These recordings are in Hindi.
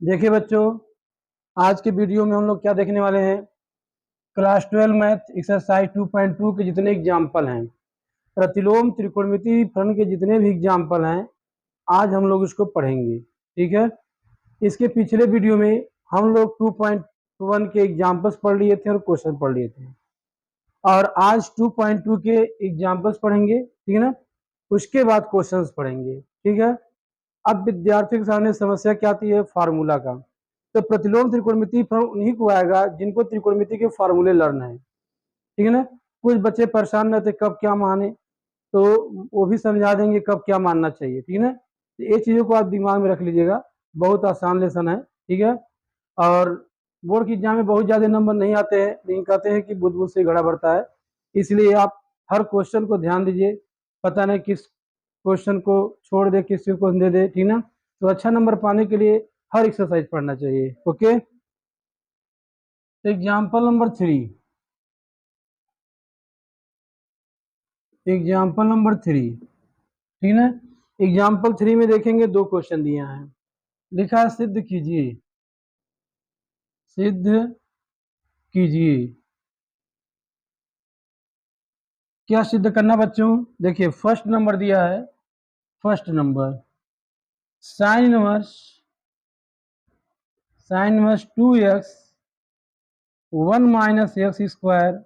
देखिए बच्चों, आज के वीडियो में हम लोग क्या देखने वाले हैं। क्लास 12 मैथ एक्सरसाइज 2.2 के जितने एग्जाम्पल हैं, प्रतिलोम त्रिकोणमिति फलन के जितने भी एग्जाम्पल हैं, आज हम लोग इसको पढ़ेंगे। ठीक है। इसके पिछले वीडियो में हम लोग 2.1 के एग्जाम्पल्स पढ़ लिए थे और क्वेश्चन पढ़ लिए थे, और आज 2.2 के एग्जाम्पल्स पढ़ेंगे। ठीक है ना। उसके बाद क्वेश्चंस पढ़ेंगे। ठीक है। अब विद्यार्थियों के सामने समस्या क्या आती है, फार्मूला का। तो प्रतिलोम त्रिकोणमिति फलन उन्हीं को आएगा जिनको त्रिकोणमिति के फार्मूले लर्न है। ठीक है ना। कुछ बच्चे परेशान रहते कब क्या माने, तो वो भी समझा देंगे कब क्या मानना चाहिए। ठीक है ना। तो ये चीजों को आप दिमाग में रख लीजिएगा, बहुत आसान लेसन है। ठीक है। और बोर्ड की एग्जाम में बहुत ज्यादा नंबर नहीं आते हैं, लेकिन कहते हैं कि बुध बुध से घड़ा बढ़ता है, इसलिए आप हर क्वेश्चन को ध्यान दीजिए। पता नहीं किस क्वेश्चन को छोड़ दे, किस को दे दे। ठीक ना। तो अच्छा नंबर पाने के लिए हर एक्सरसाइज पढ़ना चाहिए। Okay. Example number 3। Example number 3। ठीक है। एग्जाम्पल 3 में देखेंगे दो क्वेश्चन दिया है, लिखा है सिद्ध कीजिए। सिद्ध कीजिए। क्या सिद्ध करना बच्चों? देखिए फर्स्ट नंबर दिया है। First number sine inverse 2x 1 minus x square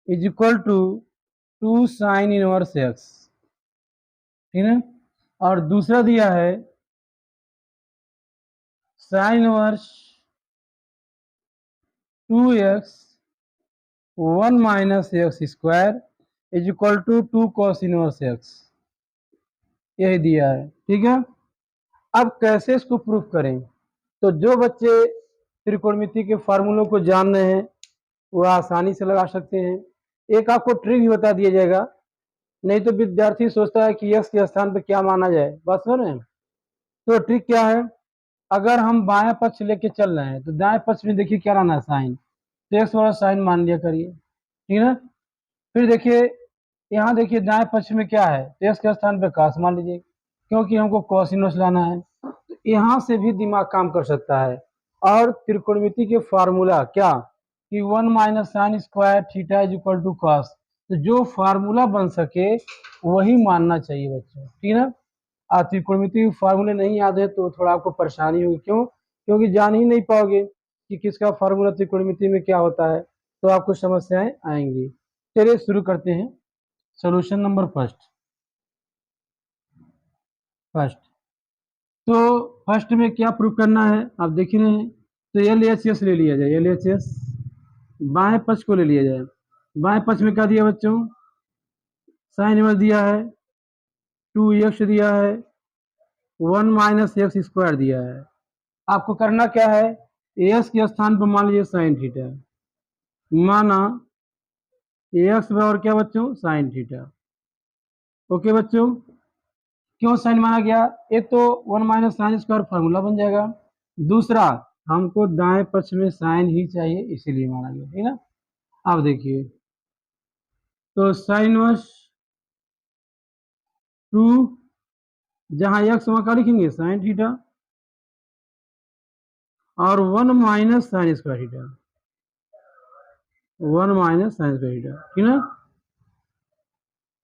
is equal to 2 sine inverse x. ठीक है। और दूसरा दिया है sine inverse 2x 1 minus x square is equal to 2 cos inverse x. यही दिया है। ठीक है। अब कैसे इसको प्रूफ करें? तो जो बच्चे त्रिकोणमिति के फार्मूलों को जान रहे हैं वो आसानी से लगा सकते हैं। एक आपको ट्रिक भी बता दिया जाएगा, नहीं तो विद्यार्थी सोचता है कि यक्स के स्थान पर क्या माना जाए। बात सुन रहे हैं? तो ट्रिक क्या है, अगर हम बाएं पक्ष लेके चल रहे हैं तो दाएं पक्ष में देखिए क्या लाना है, साइन। तो एक्स वाला साइन मान लिया करिए। ठीक है। फिर देखिए यहाँ देखिए दाएं पक्ष में क्या है, तो एक्स के स्थान पर कॉस मान लीजिए, क्योंकि हमको कॉस इनवर्स लाना है। तो यहाँ से भी दिमाग काम कर सकता है। और त्रिकोणमिति के फार्मूला क्या कि 1 minus sine square theta is equal to cos, तो जो फार्मूला बन सके वही मानना चाहिए बच्चों। ठीक है ना। त्रिकोणमिति फार्मूले नहीं याद है तो थोड़ा आपको परेशानी होगी। क्यों? क्योंकि जान ही नहीं पाओगे कि किसका फार्मूला त्रिकोणमिति में क्या होता है, तो आपको समस्याएं आएंगी। चलिए शुरू करते हैं। Solution number first. तो फर्स्ट में क्या प्रूफ करना है आप देख रहे हैं। तो एल एच एस ले लिया जाए, एल एच एस बाएं पक्ष को ले लिया जाए। बाएं पक्ष में क्या दिया बच्चों, साइन इनवर्स दिया है, 2x दिया है, 1 माइनस एक्स स्क्वायर दिया है। आपको करना क्या है, एक्स के स्थान पर मान लीजिए साइन थीटा, माना एक्स बराबर क्या बच्चों, साइन थीटा। ओके बच्चों, क्यों साइन माना गया? एक तो 1 माइनस साइन स्क्वायर फार्मूला बन जाएगा, दूसरा हमको दाएं पक्ष में साइन ही चाहिए इसीलिए माना गया। ठीक है ना। अब देखिए तो साइन वर्स 2, जहां एक्स वहां का लिखेंगे साइन थीटा, और 1 minus sine square theta, 1 minus sine square theta. ठीक है।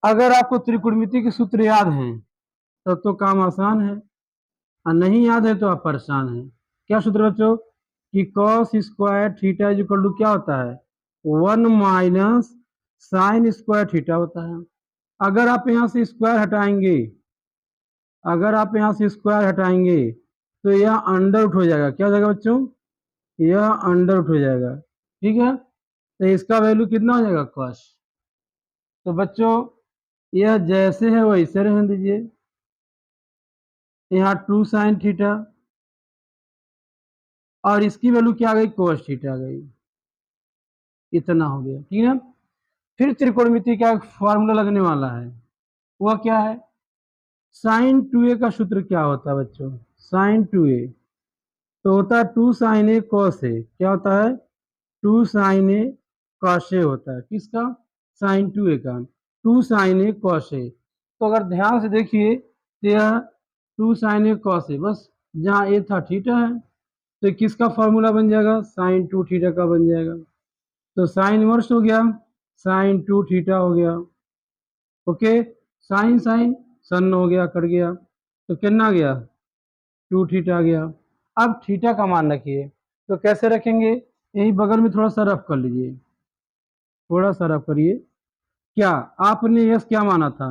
अगर आपको त्रिकोणमिति के सूत्र याद हैं तब तो काम आसान है, और नहीं याद है तो आप परेशान हैं। क्या सूत्र बच्चों कि cos square theta is equal to क्या होता है, 1 माइनस साइन स्क्वायर थीटा होता है। अगर आप यहां से स्क्वायर हटाएंगे, अगर आप यहां से स्क्वायर हटाएंगे तो यह अंडर उठ हो जाएगा। क्या हो जाएगा बच्चों, यह अंडर उठ हो जाएगा। ठीक है। तो इसका वैल्यू कितना हो जाएगा, कॉस। तो बच्चों यह जैसे है वैसे रहने दीजिए। यहाँ 2 साइन थीटा और इसकी वैल्यू क्या आ गई, cos थीटा आ गई। इतना हो गया। ठीक है। फिर त्रिकोणमिति का फॉर्मूला लगने वाला है, वह क्या है, साइन 2a का सूत्र क्या होता है बच्चों, साइन 2a तो होता है 2 साइन ए कॉस ए। क्या होता है, 2 साइन ए कॉस ए होता है। किसका, साइन 2a का, 2 साइन ए कॉस ए। तो अगर ध्यान से देखिए तो यह 2 साइन ए कॉस ए, बस जहाँ ए था थीटा है, तो किसका फॉर्मूला बन जाएगा, साइन 2 थीटा का बन जाएगा। तो साइन इनवर्स हो गया, साइन 2 थीटा हो गया। ओके, साइन साइन सन हो गया, कट गया, तो कितना आ गया, 2 थीटा आ गया। अब थीटा का मान रखिए, तो कैसे रखेंगे, यही बगल में थोड़ा सा रफ कर लीजिए, थोड़ा सा रफ करिए। क्या आपने यस क्या माना था,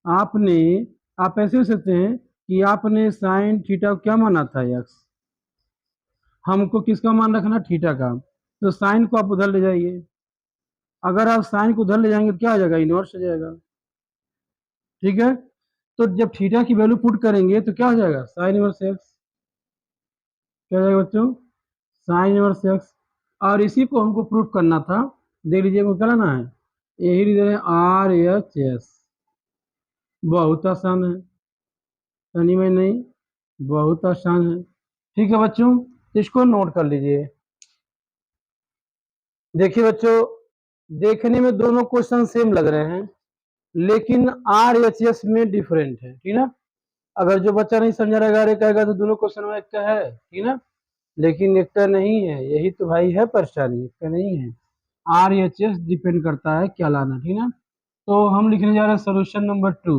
आपने, आप ऐसे हो सकते हैं कि आपने साइन थीटा को क्या माना था, यक्स। हमको किसका मान रखना, थीटा का। तो साइन को आप उधर ले जाइए, अगर आप साइन को उधर ले जाएंगे तो क्या हो जाएगा, इनवर्स हो जाएगा। ठीक है, तो जब थीटा की वैल्यू पुट करेंगे तो क्या हो जाएगा, साइन इनवर्स एक्स। क्या हो जाएगा बच्चों, साइन इनवर्स एक्स। और इसी को हमको प्रूफ करना था, देख लीजिए वो कराना है, यही रीजन है, आर एच एस। बहुत आसान है, यानी में नहीं, बहुत आसान है। ठीक है बच्चों, इसको नोट कर लीजिए। देखिए बच्चों, देखने में दोनों क्वेश्चन सेम लग रहे हैं, लेकिन आर एच एस में डिफरेंट है, ठीक ना। अगर जो बच्चा नहीं समझा रहेगा, अरे कहेगा तो दोनों क्वेश्चन में एक का है, ठीक ना, लेकिन एक का नहीं है, यही तो भाई है परेशानी, एक का नहीं है। आर एच एस डिपेंड करता है क्या लाना, ठीक ना। तो हम लिखने जा रहे हैं solution number 2।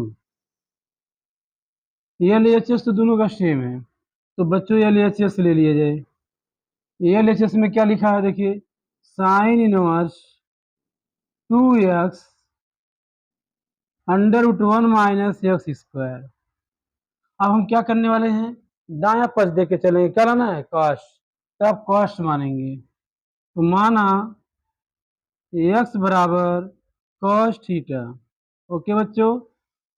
L H S तो दोनों का सेम है, तो बच्चों एल एच एस ले लिया जाए। एल एच एस में क्या लिखा है देखिए, sine inverse 2x under root 1 minus x square. अब हम क्या करने वाले हैं, दाया पक्ष दे के चलेंगे, क्या लाना है, कॉस्ट। तो आप कॉस्ट मानेंगे, तो माना x बराबर कॉस थीटा। ओके बच्चों,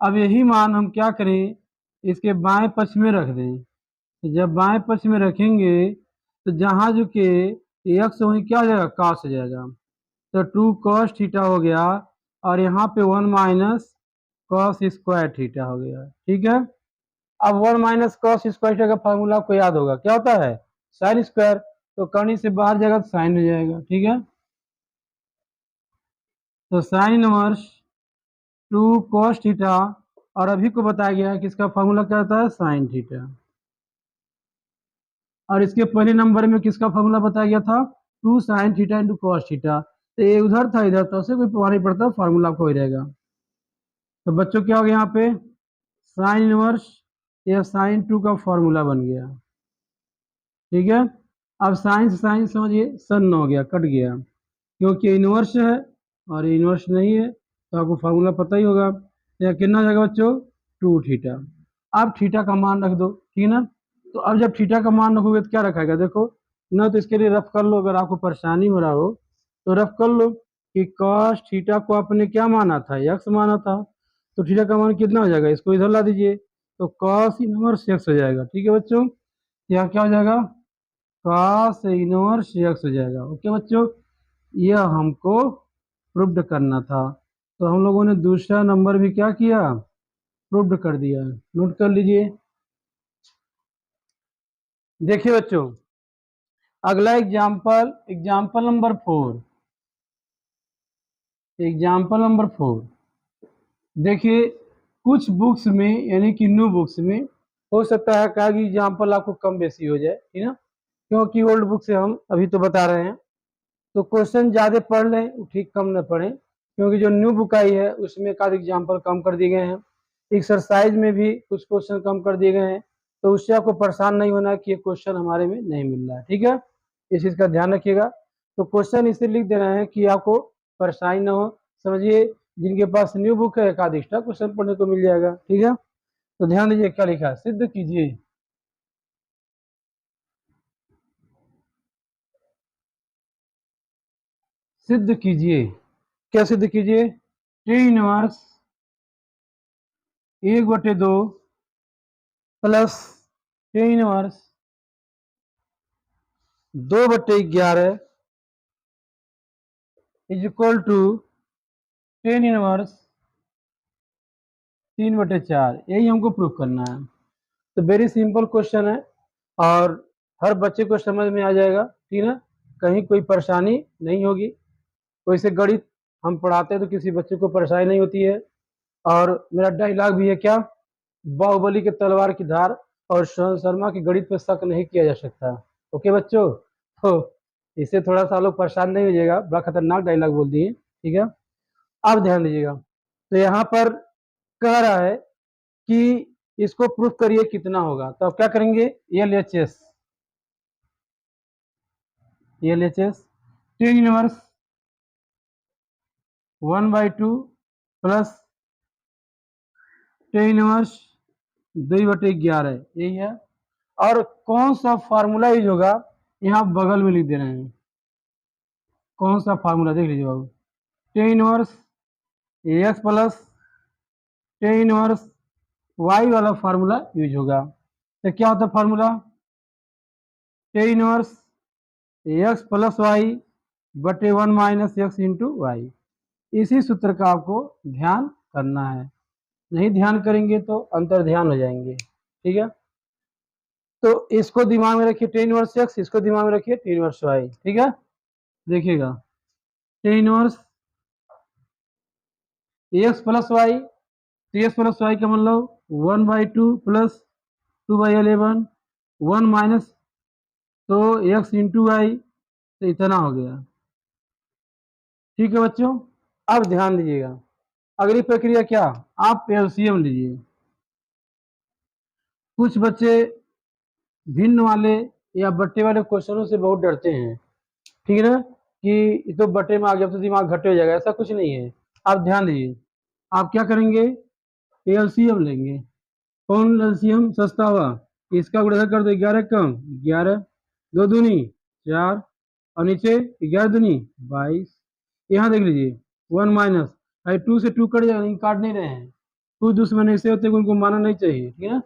अब यही मान हम क्या करें, इसके बाएं पक्ष में रख दें। तो जब बाएं पक्ष में रखेंगे तो जहां जो के x वहीं क्या हो जाएगा, कॉस हो जाएगा। तो 2 कॉस थीटा हो गया, और यहाँ पे 1 माइनस कॉस स्क्वायर थीटा हो गया। ठीक है, अब 1 माइनस कॉस स्क्वायर थीटा का फार्मूला आपको याद होगा, क्या होता है, साइन स्क्वायर। तो कहीं से बाहर जाएगा तो साइन हो जाएगा। ठीक है, तो साइन इनवर्स 2 कॉस थीटा, और अभी को बताया गया है कि इसका फार्मूला क्या होता है, साइन थीटा। और इसके पहले नंबर में किसका फार्मूला बताया गया था, 2 sine theta into cos theta. तो ये उधर था, इधर था, उसे कोई प्रभाव नहीं पड़ता, फार्मूला आपको ही रहेगा। तो बच्चों क्या हो गया यहाँ पे, साइन इनवर्स, या साइन 2 का फॉर्मूला बन गया। ठीक है, अब साइन से साइन समझिए सन हो गया, कट गया, क्योंकि इनवर्स है और इनवर्स नहीं है, तो आपको फार्मूला पता ही होगा। या कितना जाएगा बच्चों, 2 थीटा। अब थीटा का मान रख दो, ठीक है ना। तो अब जब थीटा का मान रखोगे तो क्या रखेगा, देखो ना, तो इसके लिए रफ कर लो, अगर आपको परेशानी हो रहा हो तो रफ कर लो कि कॉस थीटा को आपने क्या माना था, एक्स माना था। तो थीटा का मान कितना हो जाएगा, इसको इधर ला दीजिए, तो कॉस इनवर्स एक्स हो जाएगा। ठीक है बच्चों, यहाँ क्या हो जाएगा, कॉस इनवर्स एक्स हो जाएगा। ओके बच्चों, यह हमको प्रूव्ड करना था, तो हम लोगों ने दूसरा नंबर भी क्या किया, प्रूव्ड कर दिया। नोट कर लीजिए। देखिए बच्चों, अगला example, example number 4, example number 4। देखिए, कुछ बुक्स में यानी कि न्यू बुक्स में हो सकता है क्या कि एग्जाम्पल आपको कम बेसी हो जाए, ठीक ना, क्योंकि ओल्ड बुक से हम अभी तो बता रहे हैं। तो क्वेश्चन ज़्यादा पढ़ लें, ठीक कम न पढ़ें, क्योंकि जो न्यू बुक आई है उसमें एक आध एग्जाम्पल कम कर दिए गए हैं, एक्सरसाइज में भी कुछ क्वेश्चन कम कर दिए गए हैं। तो उससे आपको परेशान नहीं होना कि ये क्वेश्चन हमारे में नहीं मिल रहा है। ठीक है, इस चीज़ का ध्यान रखिएगा। तो क्वेश्चन इसलिए लिख दे रहे हैं कि आपको परेशानी ना हो, समझिए, जिनके पास न्यू बुक है एक आध एक्स्ट्रा क्वेश्चन पढ़ने को मिल जाएगा। ठीक है, तो ध्यान दीजिए क्या लिखा है, सिद्ध कीजिए, सिद्ध कीजिए। क्या सिद्ध कीजिए, टी inverse 1/2 plus tan inverse 2/11 is equal to tan inverse 3/4। यही हमको प्रूफ करना है। तो वेरी सिंपल क्वेश्चन है, और हर बच्चे को समझ में आ जाएगा, ठीक है, कहीं कोई परेशानी नहीं होगी। वैसे गणित हम पढ़ाते हैं तो किसी बच्चे को परेशानी नहीं होती है। और मेरा डायलॉग भी है क्या, बाहुबली के तलवार की धार और शर्मा की गणित पर शक नहीं किया जा सकता। ओके बच्चों, तो इससे थोड़ा सा लोग परेशान नहीं हो जाएगा, बड़ा खतरनाक डायलॉग बोल दिए, ठीक है। अब ध्यान दीजिएगा, तो यहाँ पर कह रहा है कि इसको प्रूफ करिए कितना होगा, तो आप क्या करेंगे, L H S tan inverse 1/2 plus tan inverse 2/11, यही है। और कौन सा फार्मूला यूज होगा, यहाँ बगल में लिख दे रहे हैं, कौन सा फार्मूला देख लीजिए बाबू, tan inverse x plus tan inverse Y वाला फार्मूला यूज होगा। तो क्या होता है formula, tan inverse x plus Y बटे 1 - x/y। इसी सूत्र का आपको ध्यान करना है, नहीं ध्यान करेंगे तो अंतर ध्यान हो जाएंगे, ठीक है। तो इसको दिमाग में रखिए टेन इनवर्स एक्स, इसको दिमाग में रखिए टेन इनवर्स वाई, ठीक है। देखिएगा tan inverse x plus y, तो एक्स प्लस वाई का मतलब 1/2 प्लस 2/11 1 माइनस, तो एक्स इंटू वाई, तो इतना हो गया, ठीक है बच्चों। अब ध्यान दीजिएगा, अगली प्रक्रिया क्या, आप एलसीएम लीजिए। कुछ बच्चे भिन्न वाले या बट्टे वाले क्वेश्चनों से बहुत डरते हैं, ठीक है ना, कि ये तो बट्टे में आ गया तो दिमाग घट्टे हो जाएगा, ऐसा कुछ नहीं है। आप ध्यान दीजिए, आप क्या करेंगे, एलसीएम लेंगे। कौन एलसीएम सस्ता हुआ, इसका गुणा कर दो, 11 कम 11, 2 दूनी 4, और नीचे 11 दूनी 22। यहाँ देख लीजिए 1 माइनस, अरे 2 से 2 कट जाएगा, लेकिन काट नहीं रहे हैं। कुछ दुश्मन ऐसे होते हैं उनको मानना नहीं चाहिए, ठीक है,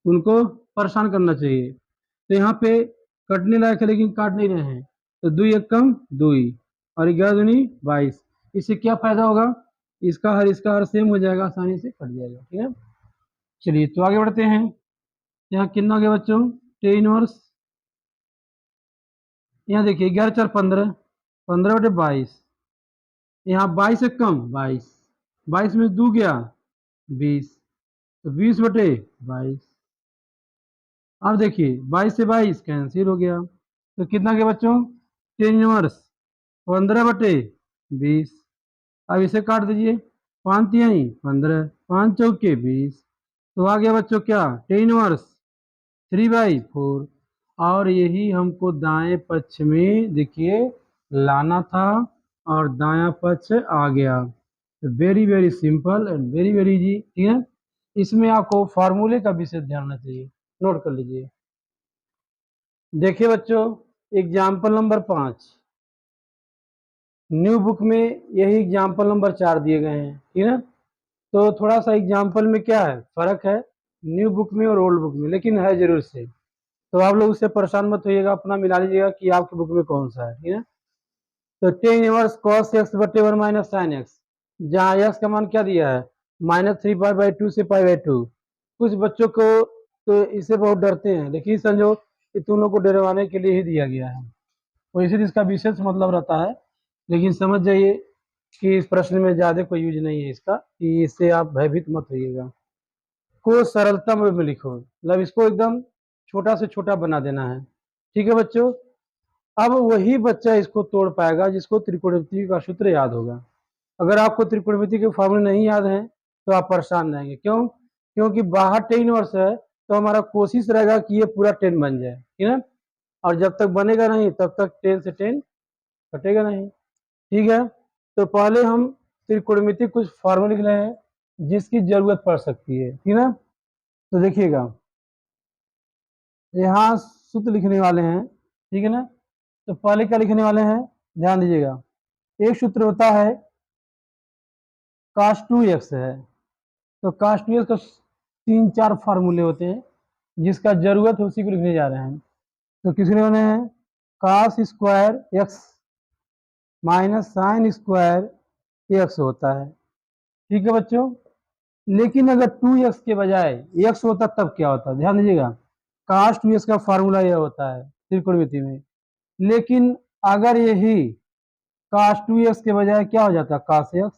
उनको परेशान करना चाहिए। तो यहाँ पे कटने लायक है लेकिन काट नहीं रहे हैं, तो 2 1 कम 2 और 11 दूनी 22। इससे क्या फायदा होगा, इसका हर सेम हो जाएगा, आसानी से कट जाएगा, ठीक है। चलिए तो आगे बढ़ते हैं, यहाँ कितना हो गया बच्चों, टेन इनवर्स, यहाँ देखिए 11 4 15, 15/22, यहाँ 22 से कम 22, 22 में 2 गया 20, तो 20/22। अब देखिए 22 से 22 कैंसिल हो गया, तो कितना गया बच्चों, टेन इनवर्स 15/20। अब इसे काट दीजिए, 5 तिहाई 15, 5 चौके 20, तो आ गया बच्चों क्या, टेन इनवर्स 3/4। और यही हमको दाएं पक्ष में देखिए लाना था, और दायां पक्ष आ गया। Very very simple and very very easy, ठीक है। इसमें आपको फार्मूले का विशेष ध्यान रखना चाहिए, नोट कर लीजिए। देखिए बच्चों, एग्जाम्पल नंबर 5 न्यू बुक में यही एग्जाम्पल नंबर 4 दिए गए हैं, ठीक है। तो थोड़ा सा एग्जाम्पल में क्या है, फर्क है न्यू बुक में और ओल्ड बुक में, लेकिन है जरूर से। तो आप लोग उससे परेशान मत होइएगा, अपना मिला लीजिएगा कि आपकी बुक में कौन सा है, ठीक है। तो टेन इनवर्स कॉस एक्स बटे 1 माइनस साइन एक्स, जहाँ एक्स का मान क्या दिया है, -3 पाई/2 से पाई/2। कुछ बच्चों को तो इससे बहुत डरते हैं, लेकिन समझो कि तुम लोग को डरवाने के लिए ही दिया गया है, तो इसीलिए इसका विशेष मतलब रहता है। लेकिन समझ जाइए कि इस प्रश्न में ज्यादा कोई यूज नहीं है इसका, कि इससे आप भयभीत मत होइएगा। को सरलतम में लिखो, मतलब इसको एकदम छोटा से छोटा बना देना है, ठीक है बच्चों। अब वही बच्चा इसको तोड़ पाएगा जिसको त्रिकोणमिति का सूत्र याद होगा। अगर आपको त्रिकोणमिति के फॉर्मूले नहीं याद हैं तो आप परेशान रहेंगे, क्यों, क्योंकि बाहर टेन इनवर्स है, तो हमारा कोशिश रहेगा कि ये पूरा 10 बन जाए, ठीक है। और जब तक बनेगा नहीं तब तक 10 से 10 कटेगा नहीं, ठीक है। तो पहले हम त्रिकोणमिति कुछ फॉर्मूले लिख रहे हैं जिसकी जरूरत पड़ सकती है, ठीक है। तो देखिएगा यहाँ सूत्र लिखने वाले हैं, ठीक है ना। तो पहले क्या लिखने वाले हैं, ध्यान दीजिएगा। एक सूत्र होता है cos 2x है, तो cos 2x का 3 4 फार्मूले होते हैं, जिसका जरूरत है उसी को लिखने जा रहे हैं। तो किस लिखने हैं, cos square x minus sine square x होता है, ठीक है बच्चों। लेकिन अगर 2x के बजाय x होता तब क्या होता, ध्यान दीजिएगा। cos 2x का फार्मूला यह होता है त्रिकोणमिति में, लेकिन अगर यही cos 2x के बजाय क्या हो जाता, cos x,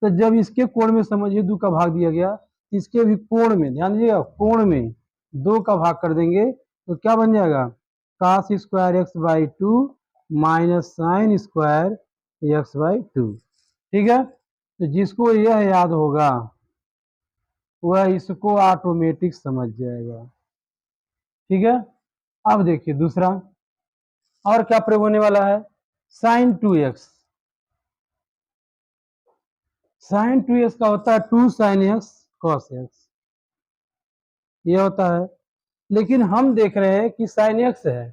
तो जब इसके कोण में समझिए 2 का भाग दिया गया, इसके भी कोण में ध्यान दीजिएगा, कोण में 2 का भाग कर देंगे, तो क्या बन जाएगा, cos square x by two minus sine square x by to. ठीक है, तो जिसको यह याद होगा वह इसको ऑटोमेटिक समझ जाएगा। ठीक है, अब देखिए दूसरा और क्या प्रयोग होने वाला है, sine two x. Sine two x का होता है two sine x cos x, ये होता है। लेकिन हम देख रहे हैं कि साइन एक्स है,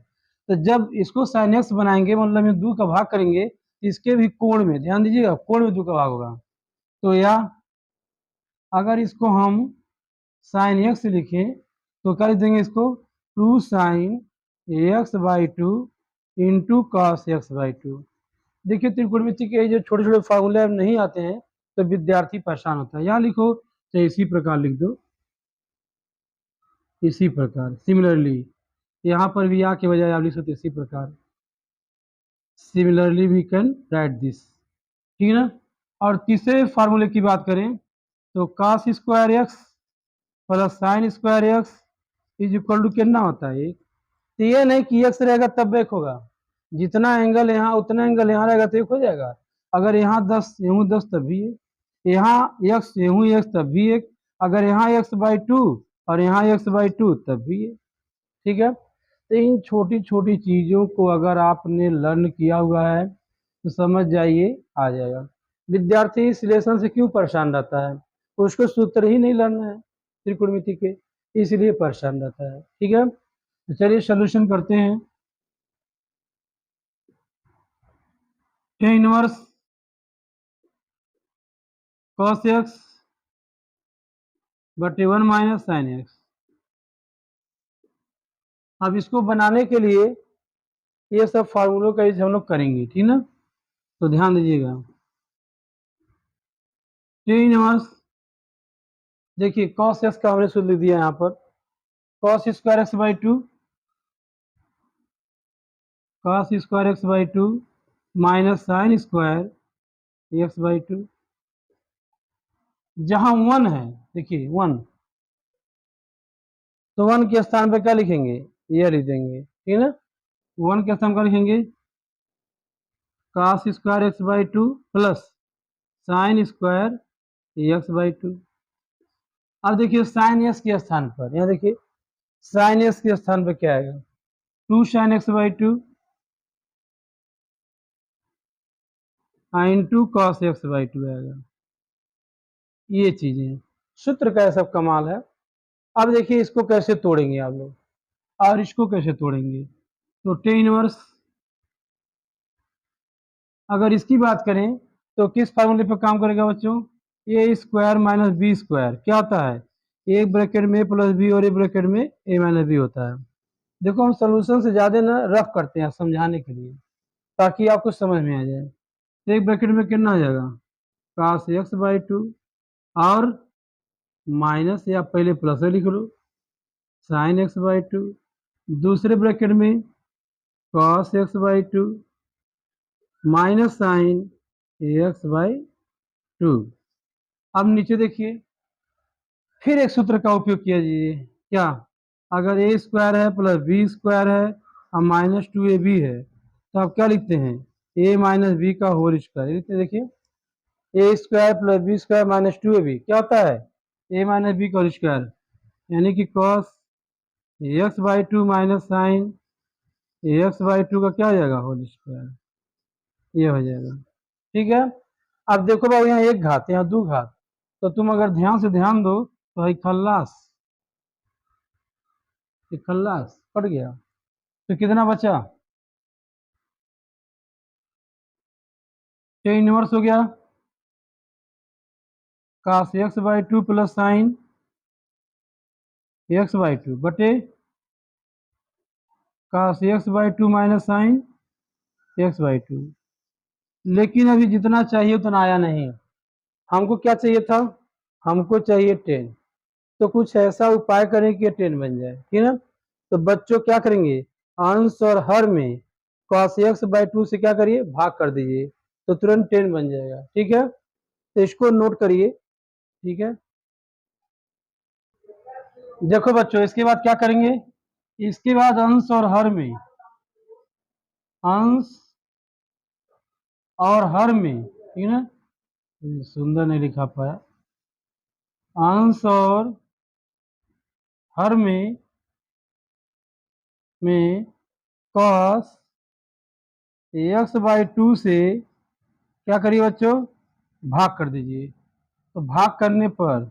तो जब इसको साइन एक्स बनाएंगे मतलब ये दो का भाग करेंगे, इसके भी कोण में ध्यान दीजिएगा, कोण में दो का भाग होगा। तो या अगर इसको हम साइन एक्स लिखें तो क्या लिख देंगे इसको, two sine x by two into cos x by two. देखिए त्रिकोणमिति के जो छोटे छोटे फार्मूले नहीं आते हैं तो विद्यार्थी परेशान होता है। यहाँ लिखो चाहे इसी प्रकार लिख दो, इसी प्रकार। सिमिलरली यहाँ पर भी आ के बजाय आप लिख सकते इसी प्रकार, similarly we can write this. ठीक है ना। और तीसरे फार्मूले की बात करें तो cos square x plus sine square x is equal to कितना होता है एक। तो ये नहीं कि एक्स रहेगा तब एक होगा, जितना एंगल यहाँ उतना एंगल यहाँ रहेगा तो एक हो जाएगा। अगर यहाँ 10 यूँ 10 तब भी एक, यहाँ एक्स यूँ एक्स तब भी एक, अगर यहाँ एक्स बाई टू और यहाँ एक्स बाई टू तब भी एक। ठीक है, तो इन छोटी छोटी चीज़ों को अगर आपने लर्न किया हुआ है तो समझ जाइए आ जाएगा। विद्यार्थी इस रिलेशन से क्यों परेशान रहता है, उसको सूत्र ही नहीं लर्न है त्रिकोणमिति के, इसलिए परेशान रहता है। ठीक है, तो चलिए सोल्यूशन करते हैं। tan इनवर्स cos x बटे 1 माइनस साइन एक्स। अब इसको बनाने के लिए ये सब फार्मूलों का यूज हम लोग करेंगे, ठीक ना, तो ध्यान दीजिएगा। tan इनवर्स देखिए cos x का हमने सूत्र लिख दिया यहाँ पर, cos square x by to, cos square x by two minus sine square x by to. जहां 1 है देखिए 1, तो 1 के स्थान पर क्या लिखेंगे, ये लिख देंगे। ठीक है, 1 के स्थान पर लिखेंगे cos square x by two plus sine square x by to. अब देखिए साइन एक्स के स्थान पर, यहाँ देखिए साइन एक्स के स्थान पर क्या आएगा, two sine x by two into cos x by two आएगा। ये चीजें सूत्र का सब कमाल है। अब देखिए इसको कैसे तोड़ेंगे आप लोग और इसको कैसे तोड़ेंगे। तो tan इनवर्स अगर इसकी बात करें तो किस फार्मूले पर काम करेगा बच्चों, ए स्क्वायर माइनस बी स्क्वायर क्या होता है, एक ब्रैकेट में प्लस बी और एक ब्रैकेट में ए माइनस बी होता है। देखो हम सोल्यूशन से ज्यादा ना रफ करते हैं समझाने के लिए ताकि आपको समझ में आ जाए। तो एक ब्रैकेट में कितना आ जाएगा, cos एक्स बाई टू और माइनस या पहले प्लस लिख लो साइन एक्स बाई टू, दूसरे ब्रैकेट में cos x by two minus sine x by to. अब नीचे देखिए फिर एक सूत्र का उपयोग किया जाइए, क्या, अगर ए स्क्वायर है प्लस बी स्क्वायर है और माइनस टू ए बी है तो आप क्या लिखते हैं, ए माइनस बी का होल स्क्वायर लिखते हैं। देखिए A square plus B square minus two A B क्या होता है, ए माइनस बी का होल स्क्वायर, यानी कि cos x by two minus sine x by two का क्या हो जाएगा होल स्क्वायर, ये हो जाएगा। ठीक है, अब देखो बाबू यहाँ एक घात यहाँ दो घात, तो तुम अगर ध्यान से ध्यान दो तो भाई खल्लास, ये खल्लास कट गया, तो कितना बचा, tan इनवर्स हो गया cos x by two plus sine x by to बटे cos x by two minus sine x by to. लेकिन अभी जितना चाहिए उतना आया नहीं, हमको क्या चाहिए था, हमको चाहिए 10, तो कुछ ऐसा उपाय करें कि 10 बन जाए। ठीक है ना, तो बच्चों क्या करेंगे, अंश और हर में cos एक्स बाई टू से क्या करिए भाग कर दीजिए तो तुरंत 10 बन जाएगा। ठीक है, तो इसको नोट करिए। ठीक है, देखो बच्चों इसके बाद क्या करेंगे, इसके बाद अंश और हर में, अंश और हर में, ठीक है, सुंदर नहीं लिखा पाया, अंश और हर में cos x/2 से क्या करिए बच्चों, भाग कर दीजिए। तो भाग करने पर,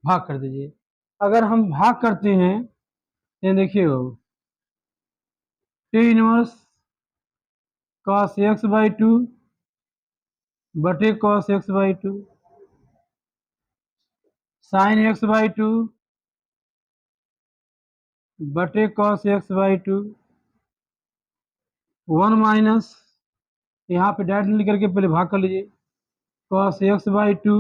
भाग कर दीजिए, अगर हम भाग करते हैं ये देखिए, टे इनवर्स cos x/2 बटे cos x/2 sin x/2 बटे cos x/2 1 माइनस, यहाँ पे डायरेक्ट लिख करके पहले भाग कर लीजिए, cos x/2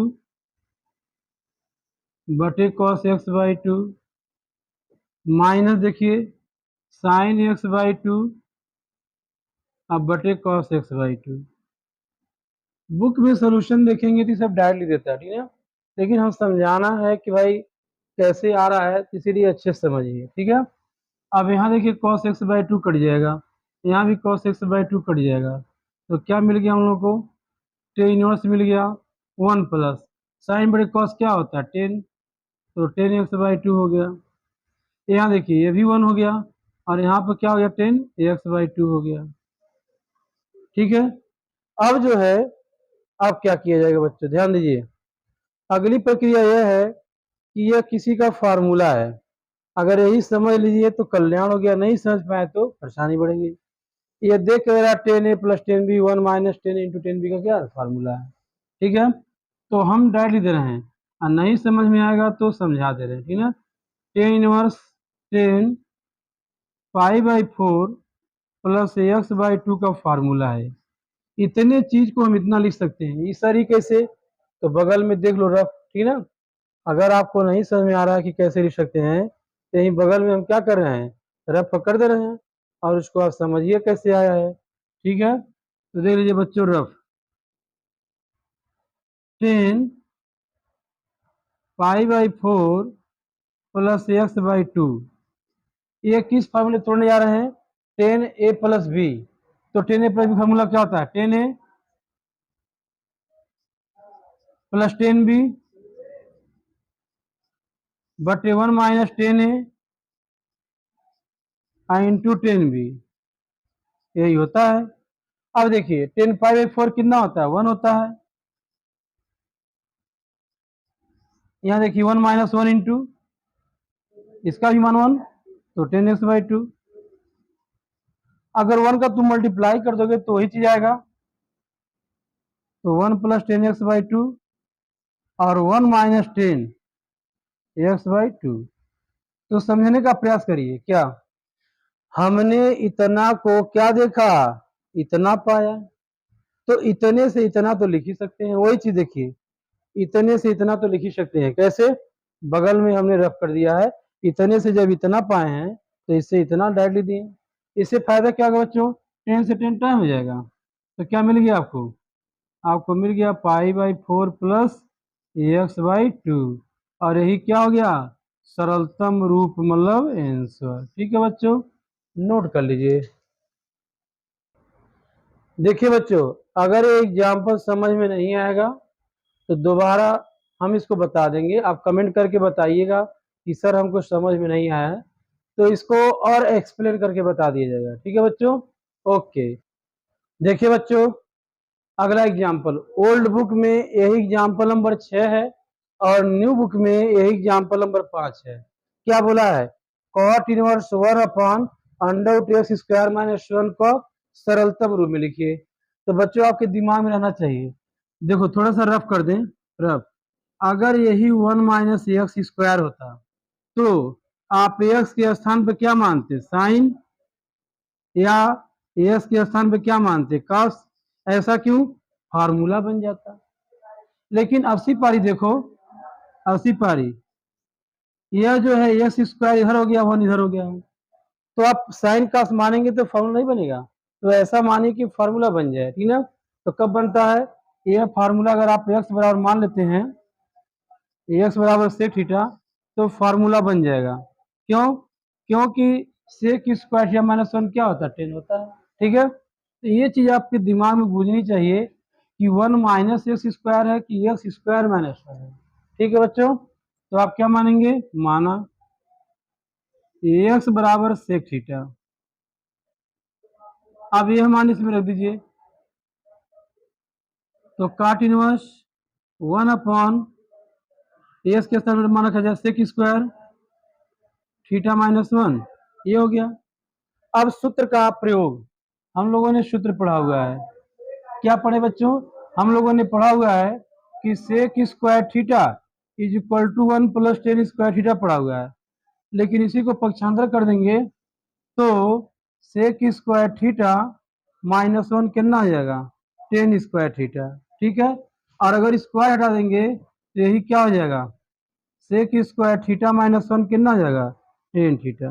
बटे cos x/2 माइनस देखिए sin x/2 अब बटे cos x/2। बुक में सोल्यूशन देखेंगे तो सब डायरेक्ट लिख देता है, ठीक है, लेकिन हम समझाना है कि भाई कैसे आ रहा है, इसीलिए अच्छे से समझिए, ठीक है। अब यहाँ देखिए cos x/2 कट जाएगा, यहाँ भी cos x/2 कट जाएगा, तो क्या मिल गया हम लोग को, टेन इनवर्स मिल गया 1 प्लस साइन बटे cos क्या होता है 10, तो 10x/2 हो गया। यहाँ देखिए ये भी 1 हो गया, और यहाँ पर क्या हो गया 10x/2 हो गया, ठीक है। अब जो है, अब क्या किया जाएगा बच्चों, ध्यान दीजिए, अगली प्रक्रिया यह है कि यह किसी का फार्मूला है, अगर यही समझ लीजिए तो कल्याण हो गया, नहीं समझ पाए तो परेशानी बढ़ेगी। ये देख रहा 10a plus 10b 1 minus 10 into 10b का क्या फार्मूला है, ठीक है। तो हम डायरेक्ट लिख दे रहे हैं, और नहीं समझ में आएगा तो समझा दे रहे हैं, ठीक है। टेन इनवर्स 10 π/4 प्लस x/2 का फार्मूला है। इतने चीज को हम इतना लिख सकते हैं इस तरीके से, तो बगल में देख लो रफ, ठीक है ना। अगर आपको नहीं समझ में आ रहा है कि कैसे लिख सकते हैं, तो यहीं बगल में हम क्या कर रहे हैं, रफ कर दे रहे हैं, और उसको आप समझिए कैसे आया है, ठीक है। तो देख लीजिए बच्चों, रफ 10 π/4 प्लस x/2, ये किस फार्मूले तोड़ने जा रहे हैं, 10a प्लस बी, तो 10a प्लस बी फार्मूला क्या होता है 10a प्लस 10b बटे 1 माइनस 10a इंटू 10b, यही होता है। अब देखिए 10 π/4 कितना होता है 1 होता है, यहाँ देखिए 1 माइनस 1 इंटू इसका भी मान 1, तो 10x/2। अगर 1 का तुम मल्टीप्लाई कर दोगे तो वही चीज आएगा, तो 1 प्लस 10x/2 और 1 माइनस 10x/2। तो समझने का प्रयास करिए, क्या हमने इतना को क्या देखा, इतना पाया, तो इतने से इतना तो लिख ही सकते हैं, वही चीज देखिए, इतने से इतना तो लिख ही सकते हैं, कैसे, बगल में हमने रफ कर दिया है, इतने से जब इतना पाए हैं तो इससे इतना डायरेक्टली दिए, इससे फायदा क्या होगा बच्चों, 10 से 10 टाइम हो जाएगा, तो क्या मिल गया आपको, आपको मिल गया π/4 प्लस x/2, और यही क्या हो गया, सरलतम रूप मतलब आंसर, ठीक है बच्चों, नोट कर लीजिए। देखिए बच्चों, अगर ये एग्जाम्पल समझ में नहीं आएगा तो दोबारा हम इसको बता देंगे, आप कमेंट करके बताइएगा कि सर हमको समझ में नहीं आया है, तो इसको और एक्सप्लेन करके बता दिया जाएगा, ठीक है बच्चों, ओके। देखिए बच्चों, अगला एग्जाम्पल, ओल्ड बुक में यही एग्जाम्पल नंबर 6 है, और न्यू बुक में यही एग्जाम्पल नंबर 5 है। क्या बोला है, cot इनवर्स 1/√x² - 1 को सरलतम रूप में लिखिए। तो बच्चों आपके दिमाग में रहना चाहिए, देखो थोड़ा सा रफ कर दें, रफ, अगर यही 1 माइनस x² होता तो आप x के स्थान पर क्या मानते, साइन, या x के स्थान पर क्या मानते, कॉस, ऐसा क्यों, फार्मूला बन जाता। लेकिन अबसी पारी देखो, अबसी पारी यह जो है x² इधर हो गया 1 इधर हो गया, तो आप साइन कॉस मानेंगे तो फार्मूला नहीं बनेगा, तो ऐसा मानिए कि फार्मूला बन जाए, ठीक ना। तो कब बनता है यह फार्मूला, अगर आप x बराबर मान लेते हैं, x बराबर सेक थीटा तो फार्मूला बन जाएगा। क्यों? क्योंकि सेक स्क्वायर थीटा माइनस 1 क्या होता है? 10 होता है। ठीक है, तो ये चीज आपके दिमाग में बूझनी चाहिए कि 1 माइनस एक्स स्क्वायर है कि एक्स स्क्वायर माइनस 1 है। ठीक है बच्चों, तो आप क्या मानेंगे? माना एक्स बराबर सेक थीटा। अब ये मान इसमें रख दीजिए, तो काट इनवर्स 1 अपॉन एक्स के स्थान पर मान रखा जाए सेक स्क्वायर थीटा माइनस 1, ये हो गया। अब सूत्र का प्रयोग, हम लोगों ने सूत्र पढ़ा हुआ है। क्या पढ़े बच्चों? हम लोगों ने पढ़ा हुआ है कि sec square theta is equal to 1 plus 10 square theta पढ़ा हुआ है। लेकिन इसी को पक्षांतर कर देंगे तो सेक स्क्वायर थीटा माइनस 1 कितना आ जाएगा? 10 स्क्वायर थीटा। ठीक है, और अगर स्क्वायर हटा देंगे तो यही क्या हो जाएगा? सेक स्क्वायर थीटा माइनस 1 कितना आ जाएगा? 10 थीटा।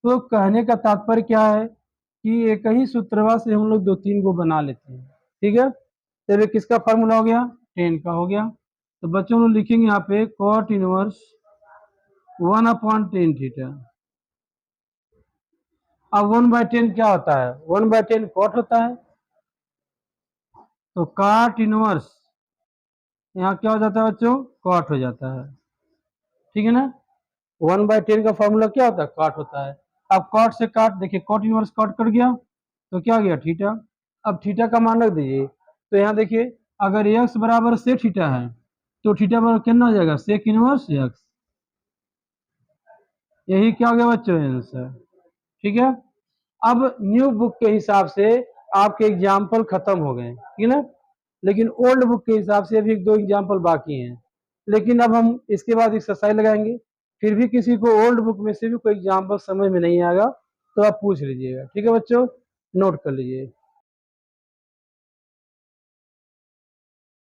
तो कहने का तात्पर्य क्या है कि एक ही सूत्रवा से हम लोग दो तीन को बना लेते हैं। ठीक है, तो ये किसका फार्मूला हो गया? 10 का हो गया। तो बच्चों लोग लिखेंगे यहाँ पे कॉट इनवर्स 1 अपॉन 10 थीटा। अब 1/10 क्या होता है? 1/10 कॉट होता है, तो काट इनवर्स यहाँ क्या हो जाता है बच्चों? कॉट हो जाता है। ठीक है ना, 1/10 का फॉर्मूला क्या होता है? कॉट होता है। अब कॉट से काट, देखिए कॉट इनवर्स कॉट कट गया तो क्या हो गया? थीटा। अब थीटा का मान रख दीजिए, तो यहाँ देखिए अगर एक्स बराबर से थीटा है तो थीटा बराबर कितना हो जाएगा? Sec inverse x. यही क्या हो गया बच्चों? आंसर। ठीक है, अब न्यू बुक के हिसाब से आपके एग्जाम्पल खत्म हो गए, ठीक है ना, लेकिन ओल्ड बुक के हिसाब से अभी एक दो एग्जाम्पल बाकी हैं। लेकिन अब हम इसके बाद एक्सरसाइज लगाएंगे, फिर भी किसी को ओल्ड बुक में से भी कोई एग्जाम्पल समझ में नहीं आएगा तो आप पूछ लीजिएगा। ठीक है बच्चों, नोट कर लीजिए।